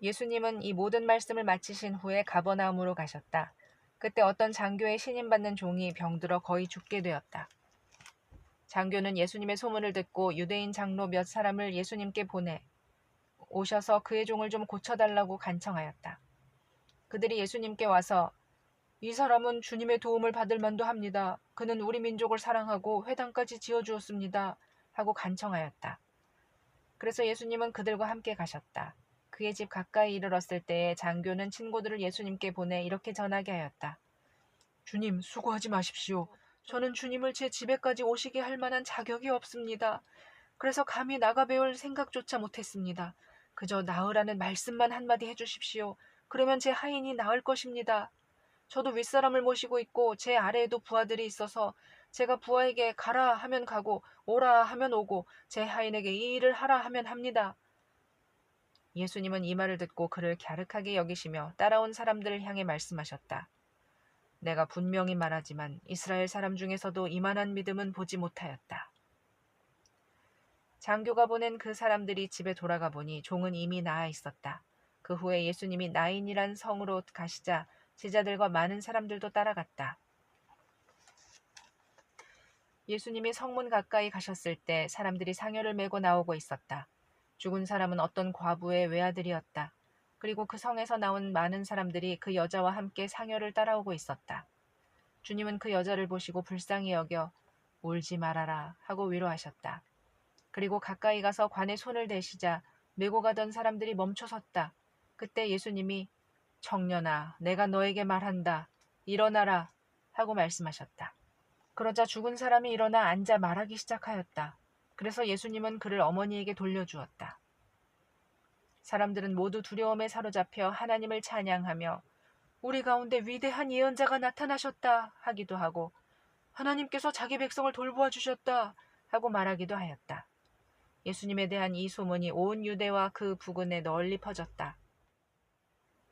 예수님은 이 모든 말씀을 마치신 후에 가버나움으로 가셨다. 그때 어떤 장교의 신임받는 종이 병들어 거의 죽게 되었다. 장교는 예수님의 소문을 듣고 유대인 장로 몇 사람을 예수님께 보내 오셔서 그의 종을 좀 고쳐달라고 간청하였다. 그들이 예수님께 와서 이 사람은 주님의 도움을 받을 만도 합니다. 그는 우리 민족을 사랑하고 회당까지 지어주었습니다. 하고 간청하였다. 그래서 예수님은 그들과 함께 가셨다. 그의 집 가까이 이르렀을 때에 장교는 친구들을 예수님께 보내 이렇게 전하게 하였다. 주님, 수고하지 마십시오. 저는 주님을 제 집에까지 오시게 할 만한 자격이 없습니다. 그래서 감히 나가 배울 생각조차 못했습니다. 그저 나으라는 말씀만 한마디 해주십시오. 그러면 제 하인이 나을 것입니다. 저도 윗사람을 모시고 있고 제 아래에도 부하들이 있어서 제가 부하에게 가라 하면 가고 오라 하면 오고 제 하인에게 이 일을 하라 하면 합니다. 예수님은 이 말을 듣고 그를 갸륵하게 여기시며 따라온 사람들을 향해 말씀하셨다. 내가 분명히 말하지만 이스라엘 사람 중에서도 이만한 믿음은 보지 못하였다. 장교가 보낸 그 사람들이 집에 돌아가 보니 종은 이미 나아 있었다. 그 후에 예수님이 나인이란 성으로 가시자 제자들과 많은 사람들도 따라갔다. 예수님이 성문 가까이 가셨을 때 사람들이 상여를 메고 나오고 있었다. 죽은 사람은 어떤 과부의 외아들이었다. 그리고 그 성에서 나온 많은 사람들이 그 여자와 함께 상여를 따라오고 있었다. 주님은 그 여자를 보시고 불쌍히 여겨 울지 말아라 하고 위로하셨다. 그리고 가까이 가서 관에 손을 대시자 메고 가던 사람들이 멈춰섰다. 그때 예수님이 청년아, 내가 너에게 말한다. 일어나라 하고 말씀하셨다. 그러자 죽은 사람이 일어나 앉아 말하기 시작하였다. 그래서 예수님은 그를 어머니에게 돌려주었다. 사람들은 모두 두려움에 사로잡혀 하나님을 찬양하며 우리 가운데 위대한 예언자가 나타나셨다 하기도 하고 하나님께서 자기 백성을 돌보아 주셨다 하고 말하기도 하였다. 예수님에 대한 이 소문이 온 유대와 그 부근에 널리 퍼졌다.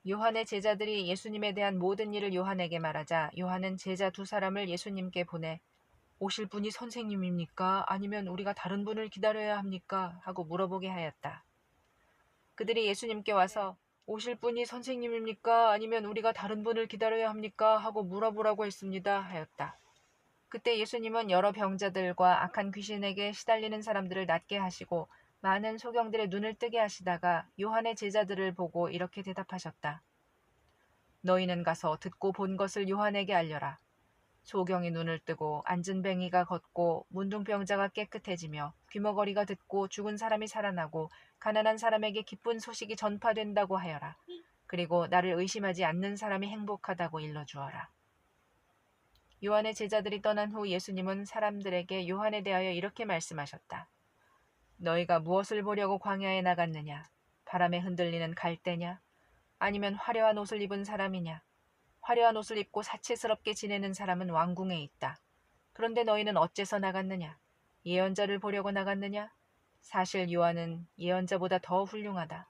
요한의 제자들이 예수님에 대한 모든 일을 요한에게 말하자 요한은 제자 2사람을 예수님께 보내 오실 분이 선생님입니까? 아니면 우리가 다른 분을 기다려야 합니까? 하고 물어보게 하였다. 그들이 예수님께 와서 오실 분이 선생님입니까? 아니면 우리가 다른 분을 기다려야 합니까? 하고 물어보라고 했습니다. 하였다. 그때 예수님은 여러 병자들과 악한 귀신에게 시달리는 사람들을 낫게 하시고 많은 소경들의 눈을 뜨게 하시다가 요한의 제자들을 보고 이렇게 대답하셨다. 너희는 가서 듣고 본 것을 요한에게 알려라. 소경이 눈을 뜨고 앉은 뱅이가 걷고 문둥병자가 깨끗해지며 귀머거리가 듣고 죽은 사람이 살아나고 가난한 사람에게 기쁜 소식이 전파된다고 하여라. 그리고 나를 의심하지 않는 사람이 행복하다고 일러주어라. 요한의 제자들이 떠난 후 예수님은 사람들에게 요한에 대하여 이렇게 말씀하셨다. 너희가 무엇을 보려고 광야에 나갔느냐? 바람에 흔들리는 갈대냐? 아니면 화려한 옷을 입은 사람이냐? 화려한 옷을 입고 사치스럽게 지내는 사람은 왕궁에 있다. 그런데 너희는 어째서 나갔느냐? 예언자를 보려고 나갔느냐? 사실 요한은 예언자보다 더 훌륭하다.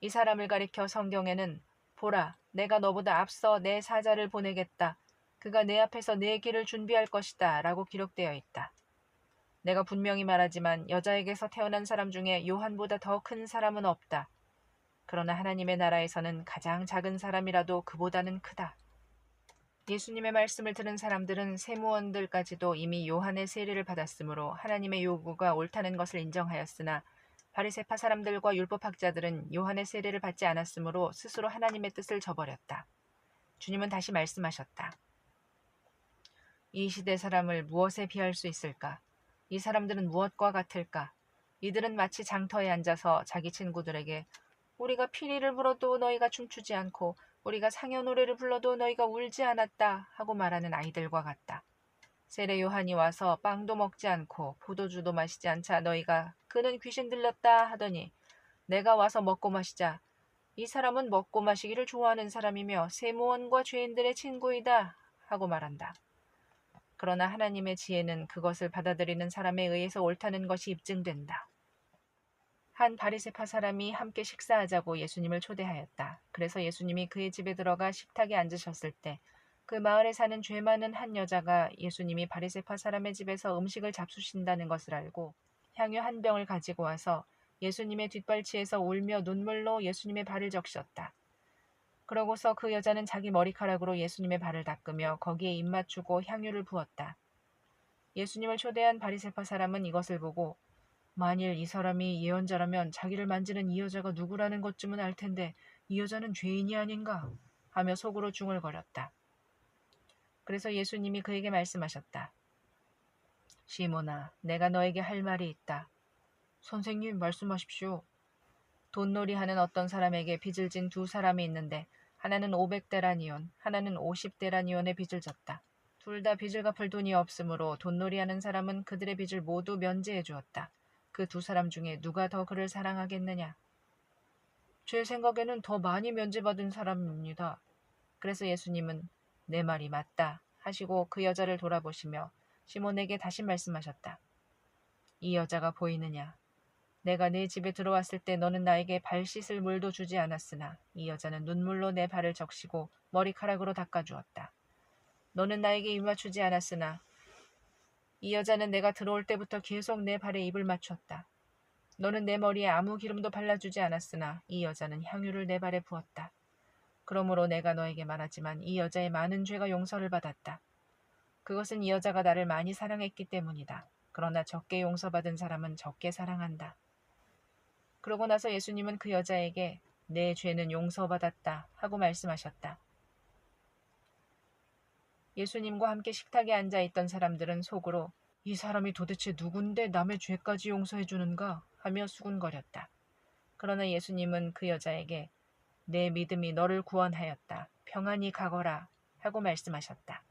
이 사람을 가리켜 성경에는 보라, 내가 너보다 앞서 내 사자를 보내겠다. 그가 내 앞에서 내 길을 준비할 것이다. 라고 기록되어 있다. 내가 분명히 말하지만 여자에게서 태어난 사람 중에 요한보다 더 큰 사람은 없다. 그러나 하나님의 나라에서는 가장 작은 사람이라도 그보다는 크다. 예수님의 말씀을 들은 사람들은 세무원들까지도 이미 요한의 세례를 받았으므로 하나님의 요구가 옳다는 것을 인정하였으나 바리새파 사람들과 율법학자들은 요한의 세례를 받지 않았으므로 스스로 하나님의 뜻을 저버렸다. 주님은 다시 말씀하셨다. 이 시대 사람을 무엇에 비할 수 있을까? 이 사람들은 무엇과 같을까? 이들은 마치 장터에 앉아서 자기 친구들에게 우리가 피리를 불어도 너희가 춤추지 않고 우리가 상여 노래를 불러도 너희가 울지 않았다 하고 말하는 아이들과 같다. 세례 요한이 와서 빵도 먹지 않고 포도주도 마시지 않자 너희가 그는 귀신 들렸다 하더니 내가 와서 먹고 마시자 이 사람은 먹고 마시기를 좋아하는 사람이며 세무원과 죄인들의 친구이다 하고 말한다. 그러나 하나님의 지혜는 그것을 받아들이는 사람에 의해서 옳다는 것이 입증된다. 한 바리새파 사람이 함께 식사하자고 예수님을 초대하였다. 그래서 예수님이 그의 집에 들어가 식탁에 앉으셨을 때 그 마을에 사는 죄 많은 한 여자가 예수님이 바리새파 사람의 집에서 음식을 잡수신다는 것을 알고 향유 한 병을 가지고 와서 예수님의 뒷발치에서 울며 눈물로 예수님의 발을 적셨다. 그러고서 그 여자는 자기 머리카락으로 예수님의 발을 닦으며 거기에 입 맞추고 향유를 부었다. 예수님을 초대한 바리새파 사람은 이것을 보고 만일 이 사람이 예언자라면 자기를 만지는 이 여자가 누구라는 것쯤은 알 텐데 이 여자는 죄인이 아닌가 하며 속으로 중얼거렸다. 그래서 예수님이 그에게 말씀하셨다. 시몬아, 내가 너에게 할 말이 있다. 선생님, 말씀하십시오. 돈놀이하는 어떤 사람에게 빚을 진 두 사람이 있는데 하나는 500데나니온, 하나는 50데나니온의 빚을 졌다. 둘 다 빚을 갚을 돈이 없으므로 돈놀이하는 사람은 그들의 빚을 모두 면제해 주었다. 그 두 사람 중에 누가 더 그를 사랑하겠느냐? 제 생각에는 더 많이 면제받은 사람입니다. 그래서 예수님은 내 말이 맞다 하시고 그 여자를 돌아보시며 시몬에게 다시 말씀하셨다. 이 여자가 보이느냐? 내가 네 집에 들어왔을 때 너는 나에게 발 씻을 물도 주지 않았으나 이 여자는 눈물로 내 발을 적시고 머리카락으로 닦아주었다. 너는 나에게 입 맞추지 않았으나 이 여자는 내가 들어올 때부터 계속 내 발에 입을 맞췄다. 너는 내 머리에 아무 기름도 발라주지 않았으나 이 여자는 향유를 내 발에 부었다. 그러므로 내가 너에게 말하지만 이 여자의 많은 죄가 용서를 받았다. 그것은 이 여자가 나를 많이 사랑했기 때문이다. 그러나 적게 용서받은 사람은 적게 사랑한다. 그러고 나서 예수님은 그 여자에게 내 죄는 용서받았다 하고 말씀하셨다. 예수님과 함께 식탁에 앉아 있던 사람들은 속으로 이 사람이 도대체 누군데 남의 죄까지 용서해 주는가 하며 수군거렸다. 그러나 예수님은 그 여자에게 내 믿음이 너를 구원하였다. 평안히 가거라 하고 말씀하셨다.